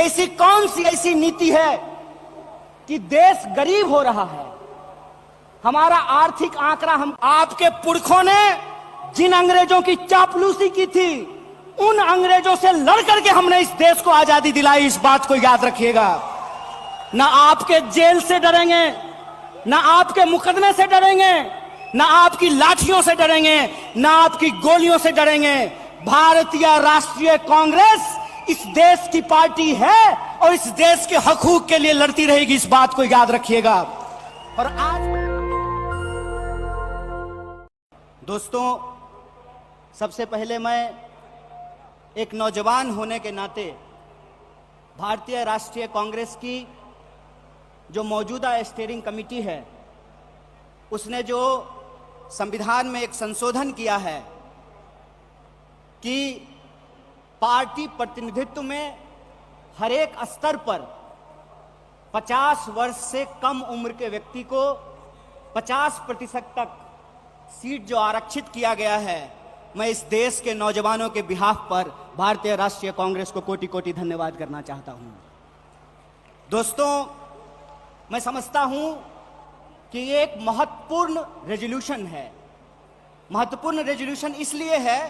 ऐसी कौन सी ऐसी नीति है कि देश गरीब हो रहा है। हमारा आर्थिक आंकड़ा, हम आपके पुरखों ने जिन अंग्रेजों की चापलूसी की थी, उन अंग्रेजों से लड़ करके हमने इस देश को आजादी दिलाई। इस बात को याद रखिएगा। ना आपके जेल से डरेंगे, ना आपके मुकदमे से डरेंगे, ना आपकी लाठियों से डरेंगे, ना आपकी गोलियों से डरेंगे। भारतीय राष्ट्रीय कांग्रेस इस देश की पार्टी है और इस देश के हकूक के लिए लड़ती रहेगी। इस बात को याद रखिएगा। और आज दोस्तों, सबसे पहले मैं एक नौजवान होने के नाते भारतीय राष्ट्रीय कांग्रेस की जो मौजूदा स्टीयरिंग कमेटी है, उसने जो संविधान में एक संशोधन किया है कि पार्टी प्रतिनिधित्व में हर एक स्तर पर 50 वर्ष से कम उम्र के व्यक्ति को 50% तक सीट जो आरक्षित किया गया है, मैं इस देश के नौजवानों के बिहाफ पर भारतीय राष्ट्रीय कांग्रेस को कोटि कोटि धन्यवाद करना चाहता हूं। दोस्तों, मैं समझता हूं कि ये एक महत्वपूर्ण रेजोल्यूशन है। महत्वपूर्ण रेजोल्यूशन इसलिए है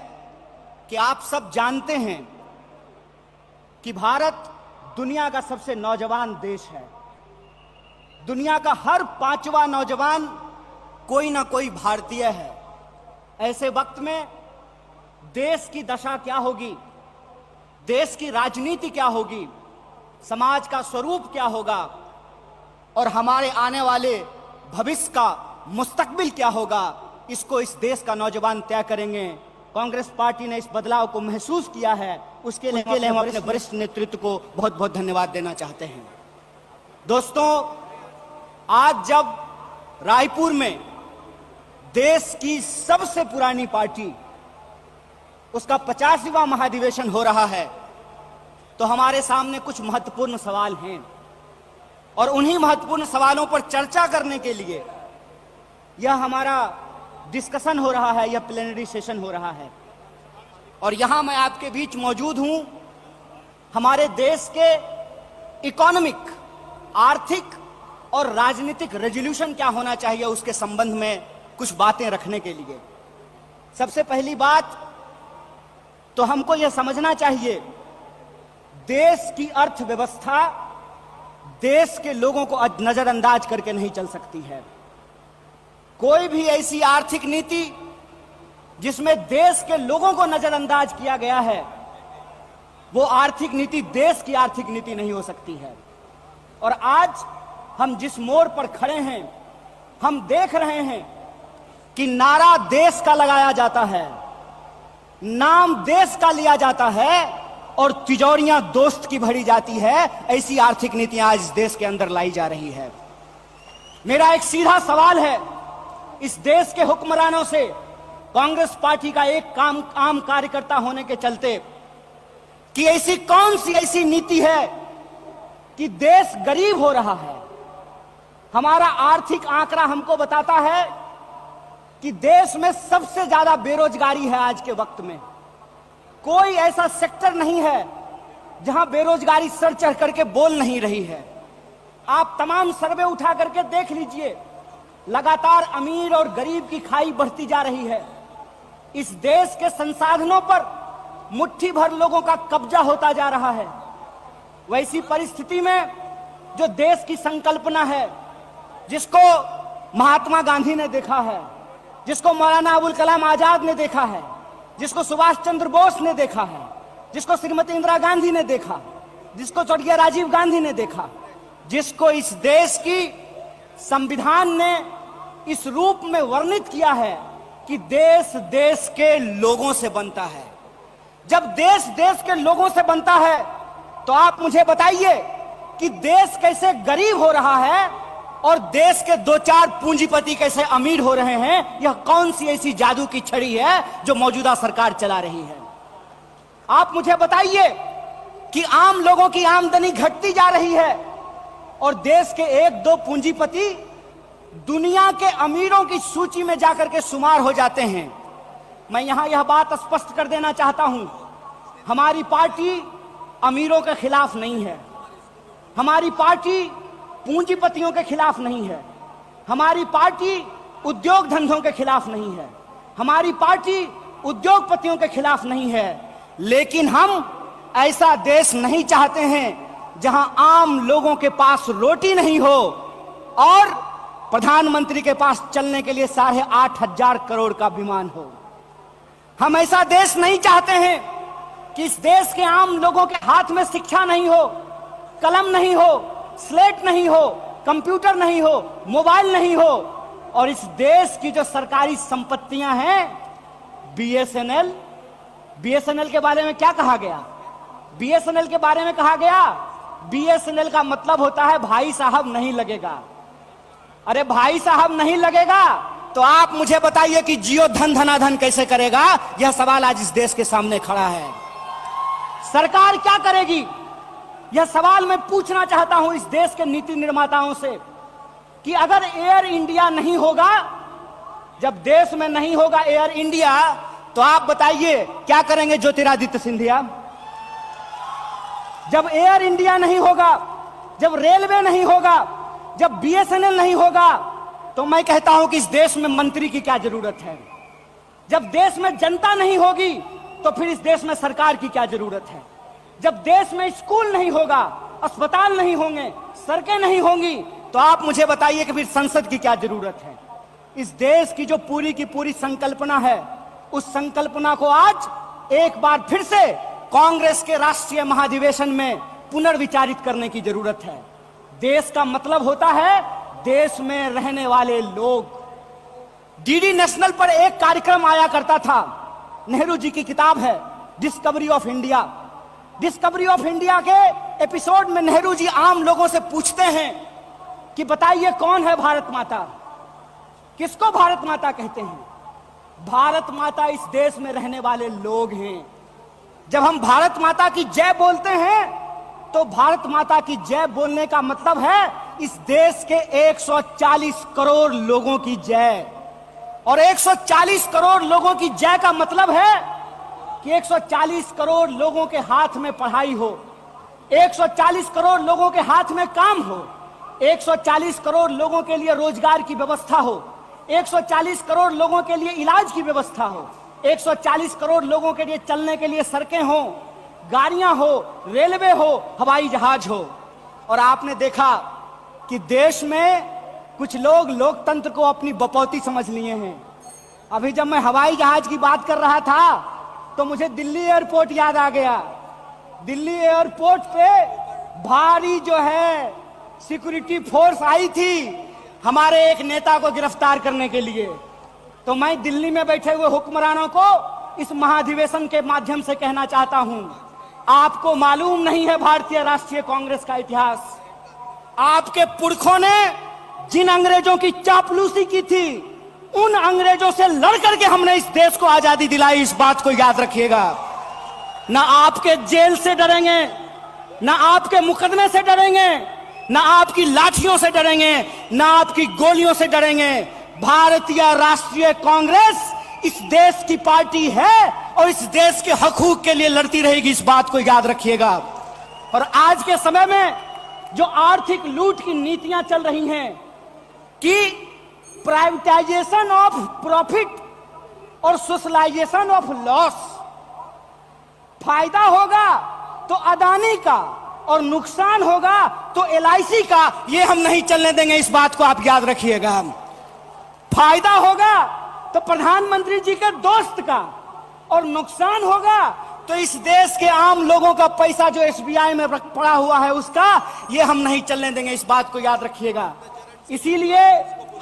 कि आप सब जानते हैं कि भारत दुनिया का सबसे नौजवान देश है। दुनिया का हर 5वां नौजवान कोई ना कोई भारतीय है। ऐसे वक्त में देश की दशा क्या होगी, देश की राजनीति क्या होगी, समाज का स्वरूप क्या होगा और हमारे आने वाले भविष्य का मुस्तकबिल क्या होगा, इसको इस देश का नौजवान तय करेंगे। कांग्रेस पार्टी ने इस बदलाव को महसूस किया है, उसके लिए हम अपने वरिष्ठ नेतृत्व को बहुत बहुत धन्यवाद देना चाहते हैं। दोस्तों, आज जब रायपुर में देश की सबसे पुरानी पार्टी, उसका 50वां महाधिवेशन हो रहा है, तो हमारे सामने कुछ महत्वपूर्ण सवाल हैं और उन्हीं महत्वपूर्ण सवालों पर चर्चा करने के लिए यह हमारा डिस्कशन हो रहा है, यह प्लेनरी सेशन हो रहा है। और यहां मैं आपके बीच मौजूद हूं हमारे देश के इकोनॉमिक, आर्थिक और राजनीतिक रेजोल्यूशन क्या होना चाहिए उसके संबंध में कुछ बातें रखने के लिए। सबसे पहली बात तो हमको यह समझना चाहिए, देश की अर्थव्यवस्था देश के लोगों को नजरअंदाज करके नहीं चल सकती है। कोई भी ऐसी आर्थिक नीति जिसमें देश के लोगों को नजरअंदाज किया गया है, वो आर्थिक नीति देश की आर्थिक नीति नहीं हो सकती है। और आज हम जिस मोड़ पर खड़े हैं, हम देख रहे हैं कि नारा देश का लगाया जाता है, नाम देश का लिया जाता है और तिजोरियां दोस्त की भरी जाती है। ऐसी आर्थिक नीतियां आज इस देश के अंदर लाई जा रही है। मेरा एक सीधा सवाल है इस देश के हुक्मरानों से, कांग्रेस पार्टी का एक आम कार्यकर्ता होने के चलते, कि ऐसी कौन सी ऐसी नीति है कि देश गरीब हो रहा है। हमारा आर्थिक आंकड़ा हमको बताता है कि देश में सबसे ज्यादा बेरोजगारी है आज के वक्त में। कोई ऐसा सेक्टर नहीं है जहां बेरोजगारी सर चढ़ करके बोल नहीं रही है। आप तमाम सर्वे उठा करके देख लीजिए, लगातार अमीर और गरीब की खाई बढ़ती जा रही है। इस देश के संसाधनों पर मुट्ठी भर लोगों का कब्जा होता जा रहा है। वैसी परिस्थिति में जो देश की संकल्पना है, जिसको महात्मा गांधी ने देखा है, जिसको मौलाना अबुल कलाम आजाद ने देखा है, जिसको सुभाष चंद्र बोस ने देखा है, जिसको श्रीमती इंदिरा गांधी ने देखा, जिसको स्वर्गीय राजीव गांधी ने देखा, जिसको इस देश की संविधान ने इस रूप में वर्णित किया है कि देश देश के लोगों से बनता है। जब देश देश के लोगों से बनता है तो आप मुझे बताइए कि देश कैसे गरीब हो रहा है और देश के 2-4 पूंजीपति कैसे अमीर हो रहे हैं। यह कौन सी ऐसी जादू की छड़ी है जो मौजूदा सरकार चला रही है। आप मुझे बताइए कि आम लोगों की आमदनी घटती जा रही है और देश के 1-2 पूंजीपति दुनिया के अमीरों की सूची में जाकर के शुमार हो जाते हैं। मैं यहां यह बात स्पष्ट कर देना चाहता हूं, हमारी पार्टी अमीरों के खिलाफ नहीं है, हमारी पार्टी पूंजीपतियों के खिलाफ नहीं है, हमारी पार्टी उद्योग धंधों के खिलाफ नहीं है, हमारी पार्टी उद्योगपतियों के खिलाफ नहीं है। लेकिन हम ऐसा देश नहीं चाहते हैं जहां आम लोगों के पास रोटी नहीं हो और प्रधानमंत्री के पास चलने के लिए 8,500 करोड़ का विमान हो। हम ऐसा देश नहीं चाहते हैं कि इस देश के आम लोगों के हाथ में शिक्षा नहीं हो, कलम नहीं हो, स्लेट नहीं हो, कंप्यूटर नहीं हो, मोबाइल नहीं हो, और इस देश की जो सरकारी संपत्तियां हैं, बीएसएनएल के बारे में क्या कहा गया? बीएसएनएल के बारे में कहा गया बीएसएनएल का मतलब होता है भाई साहब नहीं लगेगा। अरे भाई साहब नहीं लगेगा तो आप मुझे बताइए कि जियो धन धनाधन कैसे करेगा? यह सवाल आज इस देश के सामने खड़ा है। सरकार क्या करेगी? यह सवाल मैं पूछना चाहता हूं इस देश के नीति निर्माताओं से कि अगर एयर इंडिया नहीं होगा, जब देश में नहीं होगा एयर इंडिया, तो आप बताइए क्या करेंगे ज्योतिरादित्य सिंधिया? जब एयर इंडिया नहीं होगा, जब रेलवे नहीं होगा, जब बीएसएनएल नहीं होगा, तो मैं कहता हूं कि इस देश में मंत्री की क्या जरूरत है? जब देश में जनता नहीं होगी तो फिर इस देश में सरकार की क्या जरूरत है? जब देश में स्कूल नहीं होगा, अस्पताल नहीं होंगे, सड़कें नहीं होंगी, तो आप मुझे बताइए कि फिर संसद की क्या जरूरत है? इस देश की जो पूरी की पूरी संकल्पना है, उस संकल्पना को आज एक बार फिर से कांग्रेस के राष्ट्रीय महाधिवेशन में पुनर्विचारित करने की जरूरत है। देश का मतलब होता है देश में रहने वाले लोग। डीडी नेशनल पर एक कार्यक्रम आया करता था, नेहरू जी की किताब है discovery of India. Discovery of India के एपिसोड में नेहरू जी आम लोगों से पूछते हैं कि बताइए कौन है भारत माता? किसको भारत माता कहते हैं? भारत माता इस देश में रहने वाले लोग हैं। जब हम भारत माता की जय बोलते हैं तो भारत माता की जय बोलने का मतलब है इस देश के 140 करोड़ लोगों की जय। और 140 करोड़ लोगों की जय का मतलब है कि 140 करोड़ लोगों के हाथ में पढ़ाई हो, 140 करोड़ लोगों के हाथ में काम हो, 140 करोड़ लोगों के लिए रोजगार की व्यवस्था हो, 140 करोड़ लोगों के लिए इलाज की व्यवस्था हो, 140 करोड़ लोगों के लिए चलने के लिए सड़कें हो, गाड़ियां हो, रेलवे हो, हवाई जहाज हो। और आपने देखा कि देश में कुछ लोग लोकतंत्र को अपनी बपौती समझ लिए हैं। अभी जब मैं हवाई जहाज की बात कर रहा था तो मुझे दिल्ली एयरपोर्ट याद आ गया। दिल्ली एयरपोर्ट पे भारी जो है सिक्योरिटी फोर्स आई थी हमारे एक नेता को गिरफ्तार करने के लिए। तो मैं दिल्ली में बैठे हुए हुक्मरानों को इस महाधिवेशन के माध्यम से कहना चाहता हूं, आपको मालूम नहीं है भारतीय राष्ट्रीय कांग्रेस का इतिहास। आपके पुरखों ने जिन अंग्रेजों की चापलूसी की थी, उन अंग्रेजों से लड़ करके हमने इस देश को आजादी दिलाई। इस बात को याद रखिएगा। ना आपके जेल से डरेंगे, ना आपके मुकदमे से डरेंगे, ना आपकी लाठियों से डरेंगे, ना आपकी गोलियों से डरेंगे। भारतीय राष्ट्रीय कांग्रेस इस देश की पार्टी है और इस देश के हकूक के लिए लड़ती रहेगी। इस बात को याद रखिएगा। और आज के समय में जो आर्थिक लूट की नीतियां चल रही हैं कि प्राइवेटाइजेशन ऑफ प्रॉफिट और सोशलाइजेशन ऑफ लॉस, फायदा होगा तो अदानी का और नुकसान होगा तो एलआईसी का, ये हम नहीं चलने देंगे। इस बात को आप याद रखिएगा। फायदा होगा तो प्रधानमंत्री जी के दोस्त का और नुकसान होगा तो इस देश के आम लोगों का पैसा जो एसबीआई में पड़ा हुआ है उसका, ये हम नहीं चलने देंगे। इस बात को याद रखिएगा। इसीलिए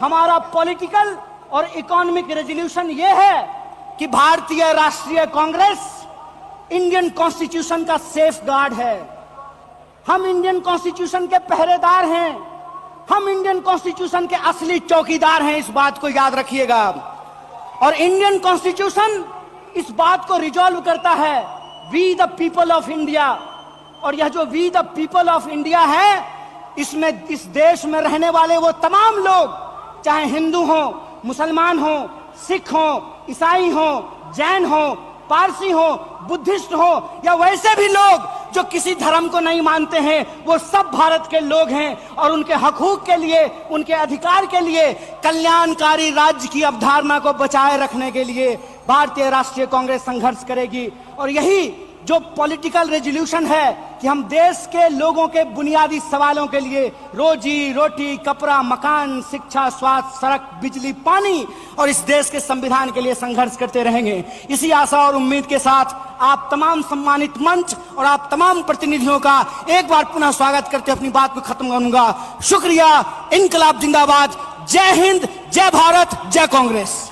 हमारा पॉलिटिकल और इकोनॉमिक रेजोल्यूशन ये है कि भारतीय राष्ट्रीय कांग्रेस इंडियन कॉन्स्टिट्यूशन का सेफ गार्ड है। हम इंडियन कॉन्स्टिट्यूशन के पहरेदार हैं, हम इंडियन कॉन्स्टिट्यूशन के असली चौकीदार हैं। इस बात को याद रखिएगा। और इंडियन कॉन्स्टिट्यूशन इस बात को रिजॉल्व करता है, we the people of India. और यह जो we the people of India है, इसमें इस देश में रहने वाले वो तमाम लोग, चाहे हिंदू हो, मुसलमान हो, सिख हो, ईसाई हो, जैन हो, पारसी हो, बुद्धिस्ट हो या वैसे भी लोग जो किसी धर्म को नहीं मानते हैं, वो सब भारत के लोग हैं और उनके हकूक के लिए, उनके अधिकार के लिए, कल्याणकारी राज्य की अवधारणा को बचाए रखने के लिए भारतीय राष्ट्रीय कांग्रेस संघर्ष करेगी। और यही जो पॉलिटिकल रेजोल्यूशन है कि हम देश के लोगों के बुनियादी सवालों के लिए रोजी रोटी, कपड़ा, मकान, शिक्षा, स्वास्थ्य, सड़क, बिजली, पानी और इस देश के संविधान के लिए संघर्ष करते रहेंगे। इसी आशा और उम्मीद के साथ आप तमाम सम्मानित मंच और आप तमाम प्रतिनिधियों का एक बार पुनः स्वागत करते अपनी बात को खत्म करूंगा। शुक्रिया। इनकलाब जिंदाबाद। जय हिंद, जय भारत, जय कांग्रेस।